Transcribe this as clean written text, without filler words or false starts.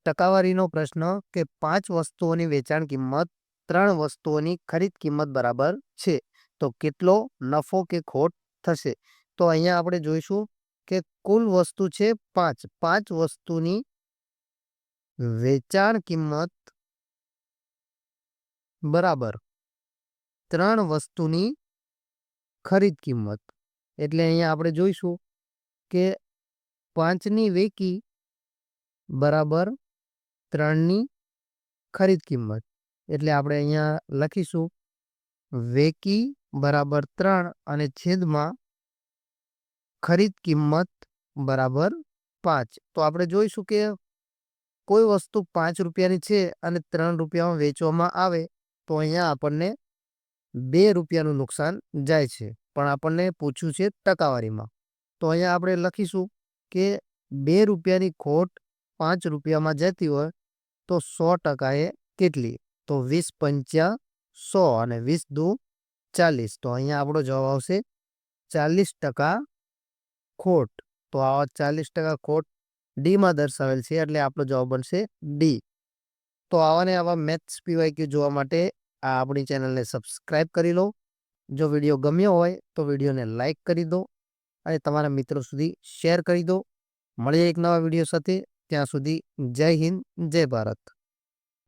ટકાવારીનો પ્રશ્ન કે 5 વસ્તુઓની વેચાણ કિંમત 3 વસ્તુઓની ખરીદ કિંમત બરાબર છે તો કેટલો નફો કે ખોટ થશે? તો અહીંયા આપણે જોઈશું કે કુલ વસ્તુ છે 5. 5 વસ્તુની વેચાણ કિંમત બરાબર 3 વસ્તુની ખરીદ કિંમત. એટલે અહીંયા આપણે જોઈશું કે 5ની વેકી બરાબર 3ની ખરીદ કિંમત. એટલે આપણે અહીંયા લખીશું વેકી બરાબર 3 અને છેદમાં ખરીદ કિંમત બરાબર 5. તો આપણે જોઈશું કે કોઈ વસ્તુ 5 રૂપિયાની છે અને 3 રૂપિયામાં વેચવામાં આવે તો અહીંયા આપણને 2 રૂપિયાનું નુકસાન જાય છે. પણ આપણને પૂછ્યું છે ટકાવારીમાં. તો અહીંયા આપણે લખીશું કે 2 રૂપિયાની ખોટ 5 રૂપિયામાં જતી હોય તો 100% એ કેટલી? તો 20 પંચા 100 અને 20 દુ 40. તો અહીંયા આપણો જવાબ આવશે 40% ખોટ. તો આ 40% ખોટ ડીમાં દર્શાવેલ છે એટલે આપણો જવાબ બનશે ડી. તો આવા ને આવા મેથ્સ પીવાયક્યુ જોવા માટે આ આપણી ચેનલને સબસ્ક્રાઈબ કરી લો. જો વિડીયો ગમ્યો હોય તો વિડીયોને લાઈક કરી દો અને તમારા મિત્રો સુધી શેર કરી દો. મળીએ એક નવા વિડીયો સાથે. ત્યાં સુધી જય હિન્દ, જય ભારત.